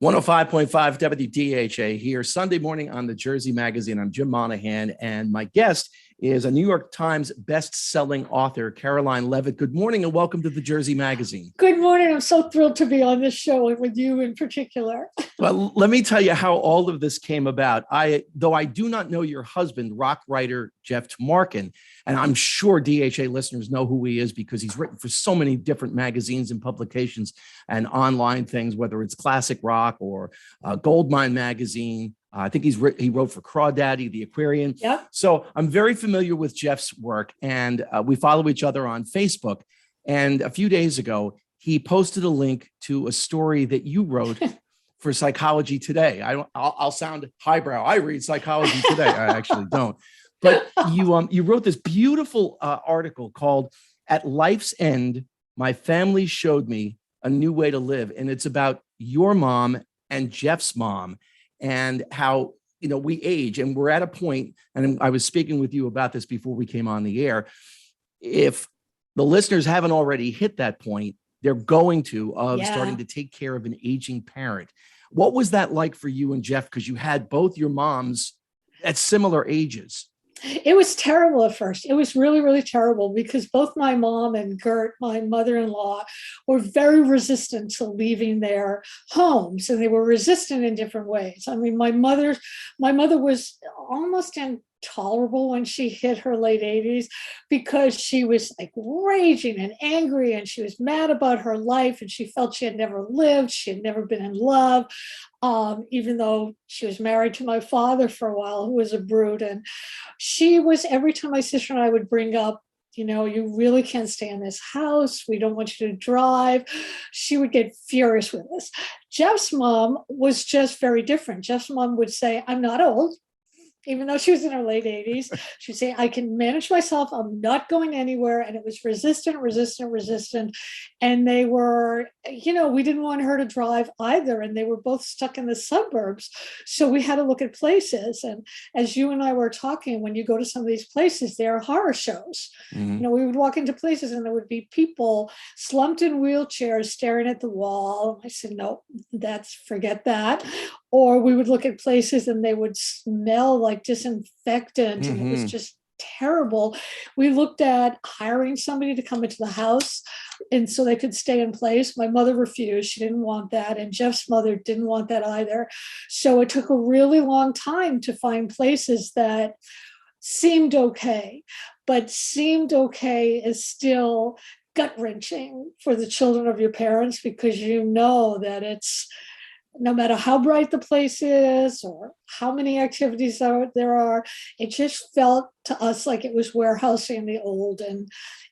105.5 WDHA here, Sunday morning on the Jersey Magazine. I'm Jim Monahan, and my guest is a New York Times best-selling author, Caroline Leavitt. Good morning and welcome to the Jersey Magazine. Good morning. I'm so thrilled to be on this show with you in particular. Well, let me tell you how all of this came about. Though I do not know your husband, rock writer Jeff Tamarkin, and I'm sure DHA listeners know who he is because he's written for so many different magazines and publications and online things, whether it's Classic Rock or Goldmine Magazine. I think he wrote for Crawdaddy, The Aquarian. Yep. So I'm very familiar with Jeff's work, and we follow each other on Facebook. And a few days ago, he posted a link to a story that you wrote for Psychology Today. I'll sound highbrow. I read Psychology Today. I actually don't. But you wrote this beautiful article called "At Life's End, My Family Showed Me a New Way to Live," and it's about your mom and Jeff's mom and how we age, and we're at a point. And I was speaking with you about this before we came on the air. If the listeners haven't already hit that point, they're going to starting to take care of an aging parent. What was that like for you and Jeff? Because you had both your moms at similar ages. It was terrible at first. It was really, really terrible because both my mom and Gert, my mother-in-law, were very resistant to leaving their homes, and they were resistant in different ways. I mean, my mother was almost intolerable when she hit her late 80s because she was like raging and angry, and she was mad about her life, and she felt she had never lived. She had never been in love. Even though she was married to my father for a while, who was a brute. And she was, every time my sister and I would bring up, you really can't stay in this house. We don't want you to drive. She would get furious with us. Jeff's mom was just very different. Jeff's mom would say, "I'm not old." Even though she was in her late 80s, she'd say, "I can manage myself. I'm not going anywhere." And it was resistant. And they were, we didn't want her to drive either. And they were both stuck in the suburbs. So we had to look at places. And as you and I were talking, when you go to some of these places, there are horror shows. Mm-hmm. We would walk into places and there would be people slumped in wheelchairs staring at the wall. I said, "No, forget that." Or we would look at places and they would smell like disinfectant. Mm-hmm. And it was just terrible. We looked at hiring somebody to come into the house and so they could stay in place. My mother refused. She didn't want that. And Jeff's mother didn't want that either. So it took a really long time to find places that seemed okay, but seemed okay is still gut-wrenching for the children of your parents, because that it's, no matter how bright the place is or how many activities there are, it just felt to us like it was warehousing the old, and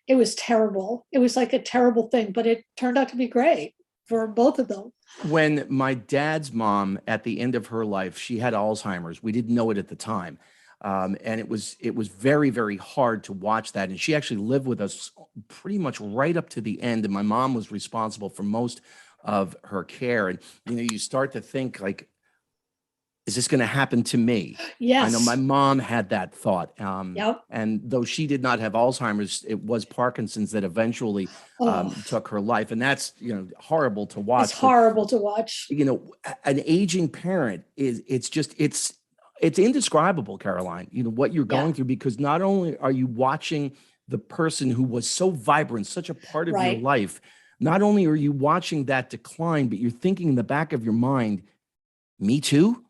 it was terrible. It was like a terrible thing, but it turned out to be great for both of them. When my dad's mom, at the end of her life, she had Alzheimer's. We didn't know it at the time. And it was very, very hard to watch that. And she actually lived with us pretty much right up to the end. And my mom was responsible for most of her care. And, you start to think, like, is this going to happen to me? Yes. I know my mom had that thought. Yep. And though she did not have Alzheimer's, it was Parkinson's that eventually took her life. And that's, horrible to watch. It's horrible to watch. An aging parent it's indescribable, Caroline, what you're going through, because not only are you watching the person who was so vibrant, such a part of your life, not only are you watching that decline, but you're thinking in the back of your mind, me too?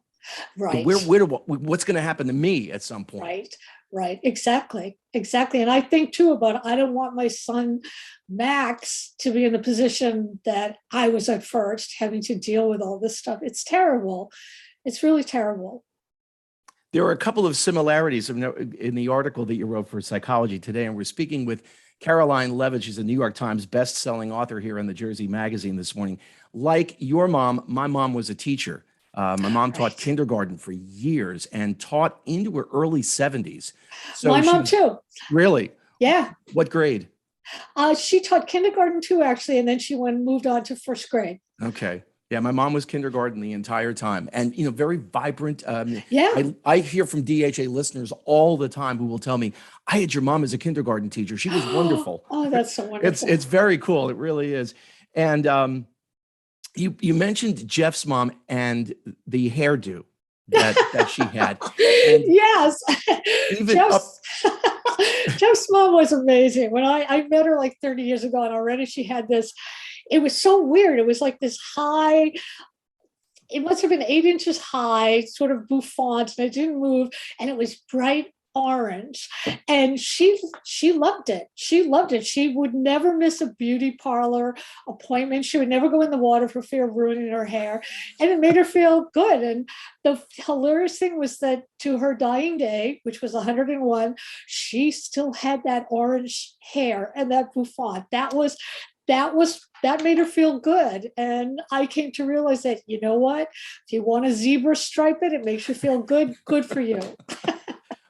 Right. What's going to happen to me at some point? Right. Exactly. And I think too about, I don't want my son, Max, to be in the position that I was at first, having to deal with all this stuff. It's terrible. It's really terrible. There are a couple of similarities in the article that you wrote for Psychology Today, and we're speaking with Caroline Leavitt. She's a New York Times best-selling author here in the Jersey Magazine this morning. Like your mom, my mom was a teacher. My mom taught kindergarten for years and taught into her early 70s. So my mom too. Really? Yeah. What grade? She taught kindergarten too, actually, and then she moved on to first grade. Okay. Yeah, my mom was kindergarten the entire time, and very vibrant. Yeah, I hear from DHA listeners all the time who will tell me, "I had your mom as a kindergarten teacher. She was wonderful." Oh, that's so wonderful. It's very cool. It really is. And You mentioned Jeff's mom and the hairdo that she had, and Yes. even up. Jeff's, Jeff's mom was amazing. When I met her like 30 years ago, and already she had this, it was so weird. It was like this high, it must have been 8 inches high, sort of bouffant, and it didn't move, and it was bright orange. And she loved it. She loved it. She would never miss a beauty parlor appointment. She would never go in the water for fear of ruining her hair. And it made her feel good. And the hilarious thing was that to her dying day, which was 101, she still had that orange hair and that bouffant. That made her feel good. And I came to realize that, you know what? If you want a zebra stripe it makes you feel good for you.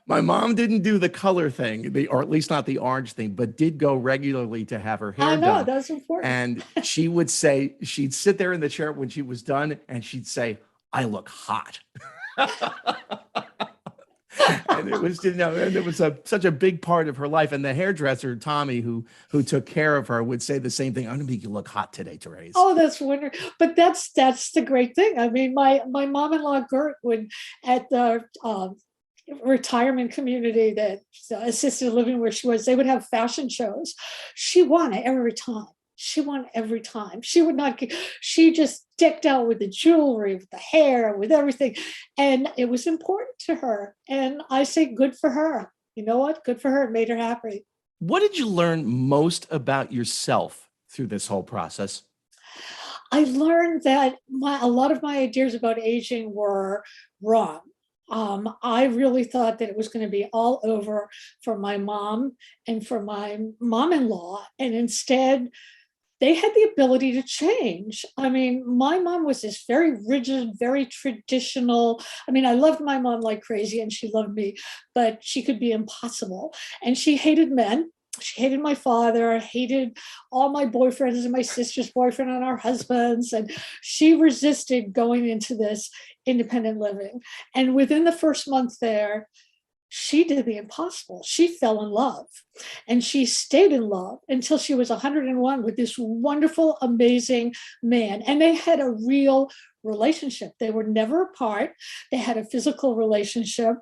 My mom didn't do the color thing, or at least not the orange thing, but did go regularly to have her hair I know, done. that's important. And she would say, she'd sit there in the chair when she was done, and she'd say, "I look hot." And it was, and it was such a big part of her life. And the hairdresser, Tommy, who took care of her, would say the same thing. "I'm going to make you look hot today, Therese." Oh, that's wonderful. But that's the great thing. I mean, my mom-in-law Gert would, at the retirement community, that assisted living where she was, they would have fashion shows. She won every time. She won every time. She would not get, she just decked out with the jewelry, with the hair, with everything. And it was important to her. And I say, good for her. You know what? Good for her. It made her happy. What did you learn most about yourself through this whole process? I learned that a lot of my ideas about aging were wrong. I really thought that it was going to be all over for my mom and for my mom-in-law. And instead, they had the ability to change. I mean, my mom was this very rigid, very traditional. I mean, I loved my mom like crazy and she loved me, but she could be impossible. And she hated men. She hated my father, hated all my boyfriends and my sister's boyfriend and our husbands. And she resisted going into this independent living. And within the first month there, she did the impossible. She fell in love, and she stayed in love until she was 101 with this wonderful, amazing man. And they had a real relationship. They were never apart. They had a physical relationship.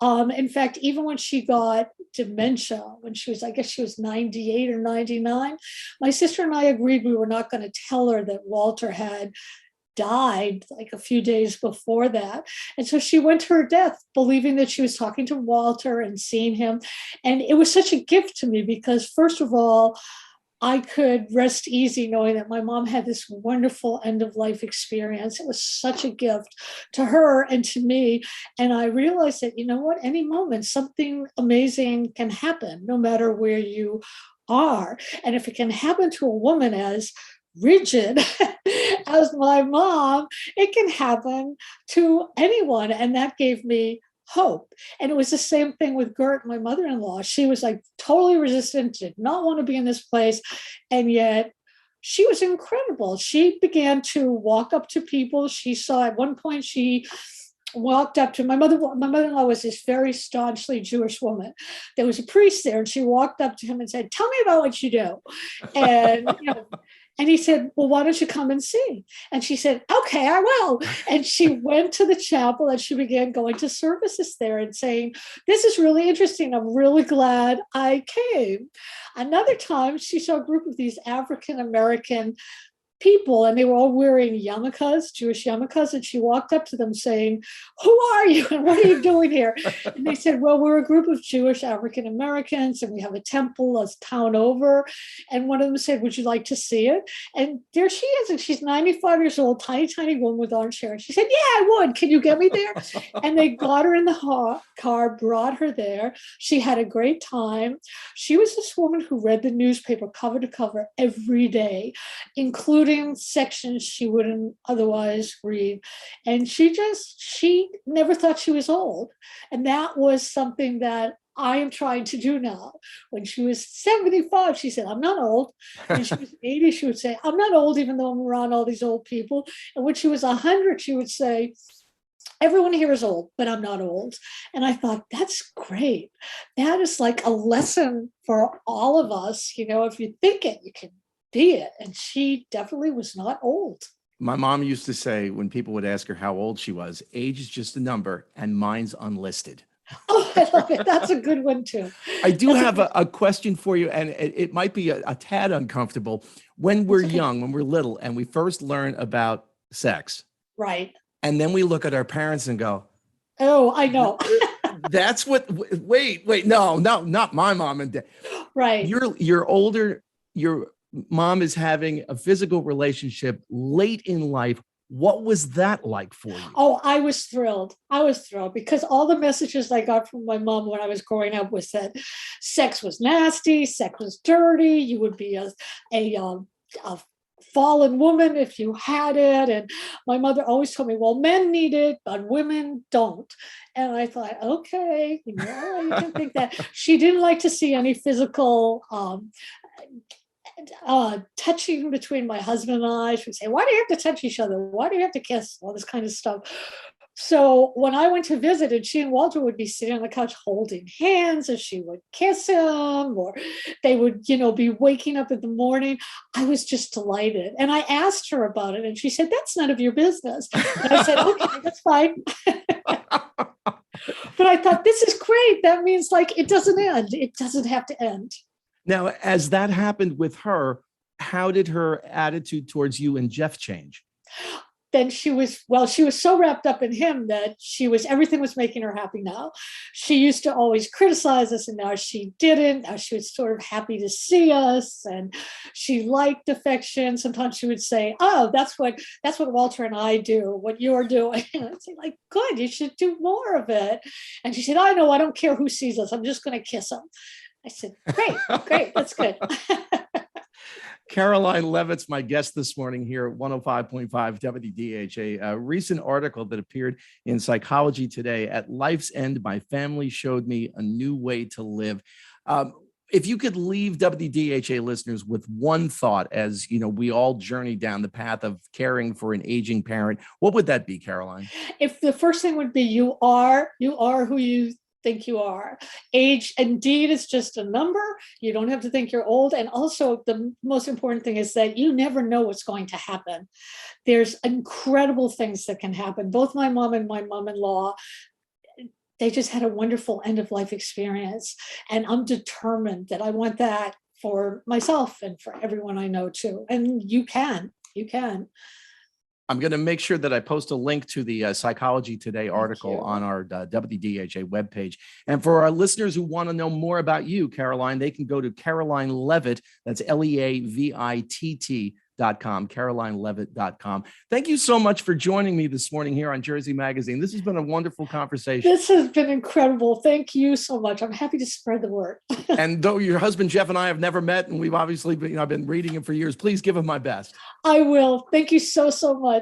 In fact, even when she got dementia, when she was, I guess she was 98 or 99, my sister and I agreed we were not going to tell her that Walter had died like a few days before that. And so she went to her death believing that she was talking to Walter and seeing him. And it was such a gift to me because, first of all, I could rest easy knowing that my mom had this wonderful end of life experience. It was such a gift to her and to me. And I realized that, you know what, any moment, something amazing can happen, no matter where you are. And if it can happen to a woman as rigid as my mom, it can happen to anyone. And that gave me hope. And it was the same thing with Gert, my mother-in-law. She was like totally resistant, did not want to be in this place. And yet she was incredible. She began to walk up to people. She saw at one point, she walked up to my mother-in-law was this very staunchly Jewish woman. There was a priest there, and she walked up to him and said, "Tell me about what you do." And and he said, "Well, why don't you come and see?" And she said, "Okay, I will." And she went to the chapel and she began going to services there and saying, "This is really interesting. I'm really glad I came." Another time, she saw a group of these African American people, and they were all wearing yarmulkes, Jewish yarmulkes, and she walked up to them saying, "Who are you and what are you doing here?" And they said, "Well, we're a group of Jewish African Americans and we have a temple a town over." And one of them said, "Would you like to see it?" And there she is, and she's 95 years old, tiny woman with orange hair. And she said, "Yeah, I would. Can you get me there?" And they got her in the car, brought her there. She had a great time. She was this woman who read the newspaper cover to cover every day, including sections she wouldn't otherwise read. And she never thought she was old. And that was something that I am trying to do now. When she was 75, she said, "I'm not old." When she was 80, she would say, "I'm not old, even though I'm around all these old people." And when she was 100, she would say, "Everyone here is old, but I'm not old." And I thought, that's great. That is like a lesson for all of us. If you think it, you can be it. And she definitely was not old. My mom used to say when people would ask her how old she was, age is just a number and mine's unlisted. Oh, I love it. That's a good one too. I do That's have a question for you, and it might be a tad uncomfortable. When we're that's okay. young, when we're little, and we first learn about sex, Right. and then we look at our parents and go, Oh, I know. that's what, wait, no, not my mom and dad. Right. You're older, your mom is having a physical relationship late in life. What was that like for you? Oh, I was thrilled. I was thrilled because all the messages I got from my mom when I was growing up was that sex was nasty, sex was dirty. You would be a fallen woman if you had it. And my mother always told me, well, men need it, but women don't. And I thought, okay, you can think that. She didn't like to see any physical touching between my husband and I. She would say, why do you have to touch each other? Why do you have to kiss? All this kind of stuff. So when I went to visit, and she and Walter would be sitting on the couch holding hands, and she would kiss him, or they would, be waking up in the morning. I was just delighted. And I asked her about it, and she said, that's none of your business. And I said, okay, that's fine. But I thought, this is great. That means like it doesn't end. It doesn't have to end. Now, as that happened with her, how did her attitude towards you and Jeff change? Then she was so wrapped up in him that everything was making her happy now. She used to always criticize us, and now she didn't. Now she was sort of happy to see us, and she liked affection. Sometimes she would say, oh, that's what Walter and I do, what you're doing. And I'd say, like, good, you should do more of it. And she said, I know, I don't care who sees us. I'm just going to kiss them. I said, great, that's good. Caroline Leavitt's my guest this morning here at 105.5 WDHA. A recent article that appeared in Psychology Today, At Life's End, my family showed me a new way to live. If you could leave WDHA listeners with one thought as we all journey down the path of caring for an aging parent, what would that be, Caroline? If the first thing would be you are who you think you are. Age indeed is just a number. You don't have to think you're old. And also the most important thing is that you never know what's going to happen. There's incredible things that can happen. Both my mom and my mom-in-law, they just had a wonderful end of life experience. And I'm determined that I want that for myself and for everyone I know too. And you can. I'm going to make sure that I post a link to the Psychology Today article on our WDHA webpage. And for our listeners who want to know more about you, Caroline, they can go to Caroline Leavitt. That's LEAVITT.com, CarolineLeavitt.com. Thank you so much for joining me this morning here on Jersey Magazine. This has been a wonderful conversation. This has been incredible. Thank you so much. I'm happy to spread the word. And though your husband, Jeff, and I have never met, and we've obviously been, I've been reading him for years, please give him my best. I will. Thank you so much.